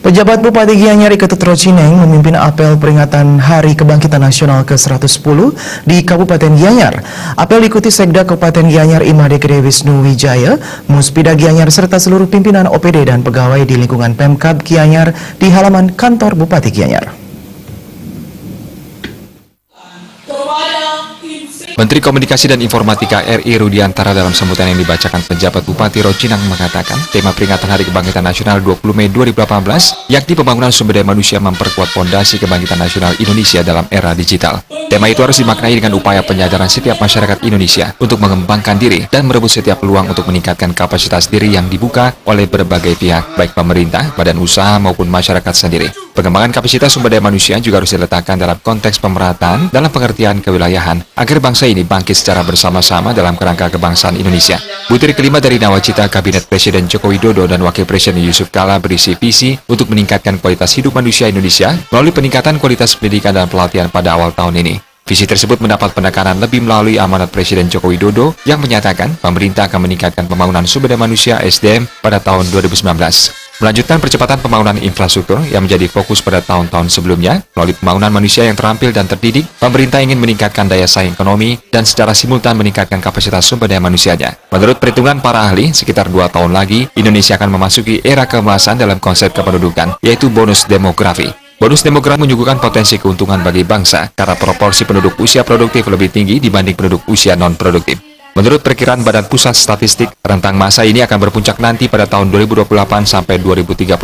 Pejabat Bupati Gianyar Ketut Rocineng memimpin apel peringatan Hari Kebangkitan Nasional ke-110 di Kabupaten Gianyar. Apel diikuti Sekda Kabupaten Gianyar Imade Gede Wisnu Wijaya, Muspida Gianyar serta seluruh pimpinan OPD dan pegawai di lingkungan Pemkab Gianyar di halaman kantor Bupati Gianyar. Menteri Komunikasi dan Informatika RI Rudiantara dalam sambutan yang dibacakan pejabat Bupati Rocineng mengatakan tema peringatan Hari Kebangkitan Nasional 20 Mei 2018 yakni pembangunan sumber daya manusia memperkuat fondasi kebangkitan nasional Indonesia dalam era digital. Tema itu harus dimaknai dengan upaya penyadaran setiap masyarakat Indonesia untuk mengembangkan diri dan merebut setiap peluang untuk meningkatkan kapasitas diri yang dibuka oleh berbagai pihak, baik pemerintah, badan usaha maupun masyarakat sendiri. Pengembangan kapasitas sumber daya manusia juga harus diletakkan dalam konteks pemerataan dalam pengertian kewilayahan agar bangsa ini bangkit secara bersama-sama dalam kerangka kebangsaan Indonesia. Butir kelima dari Nawacita Kabinet Presiden Joko Widodo dan Wakil Presiden Yusuf Kala berisi visi untuk meningkatkan kualitas hidup manusia Indonesia melalui peningkatan kualitas pendidikan dan pelatihan pada awal tahun ini. Visi tersebut mendapat penekanan lebih melalui amanat Presiden Joko Widodo yang menyatakan pemerintah akan meningkatkan pembangunan sumber daya manusia SDM pada tahun 2019. Melanjutkan percepatan pembangunan infrastruktur yang menjadi fokus pada tahun-tahun sebelumnya, melalui pembangunan manusia yang terampil dan terdidik, pemerintah ingin meningkatkan daya saing ekonomi dan secara simultan meningkatkan kapasitas sumber daya manusianya. Menurut perhitungan para ahli, sekitar 2 tahun lagi, Indonesia akan memasuki era keemasan dalam konsep kependudukan, yaitu bonus demografi. Bonus demografi menyuguhkan potensi keuntungan bagi bangsa karena proporsi penduduk usia produktif lebih tinggi dibanding penduduk usia non-produktif. Menurut perkiraan Badan Pusat Statistik, rentang masa ini akan berpuncak nanti pada tahun 2028 sampai 2031.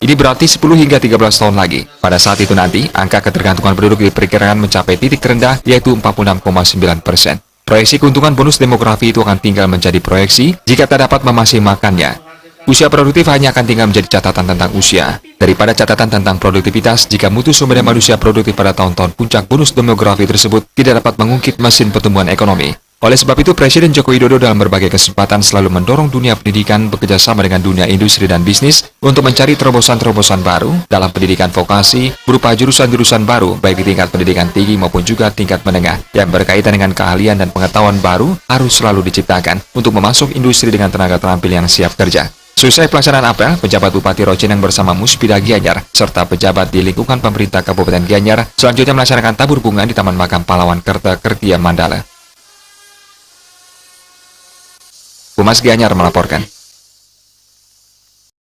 Ini berarti 10 hingga 13 tahun lagi. Pada saat itu nanti, angka ketergantungan penduduk diperkirakan mencapai titik terendah yaitu 46,9%. Proyeksi keuntungan bonus demografi itu akan tinggal menjadi proyeksi jika tak dapat memaksimalkannya. Usia produktif hanya akan tinggal menjadi catatan tentang usia, daripada catatan tentang produktivitas jika mutu sumber daya manusia produktif pada tahun-tahun puncak bonus demografi tersebut tidak dapat mengungkit mesin pertumbuhan ekonomi. Oleh sebab itu, Presiden Joko Widodo dalam berbagai kesempatan selalu mendorong dunia pendidikan bekerjasama dengan dunia industri dan bisnis untuk mencari terobosan-terobosan baru dalam pendidikan vokasi berupa jurusan-jurusan baru baik di tingkat pendidikan tinggi maupun juga tingkat menengah yang berkaitan dengan keahlian dan pengetahuan baru harus selalu diciptakan untuk memasuk industri dengan tenaga terampil yang siap kerja. Selesai pelaksanaan apel, pejabat Bupati Rocineng bersama Muspida Gianyar serta pejabat di lingkungan pemerintah Kabupaten Gianyar selanjutnya melaksanakan tabur bunga di Taman Makam Pahlawan Kerta-Kertia Mandala. Humas Gianyar melaporkan.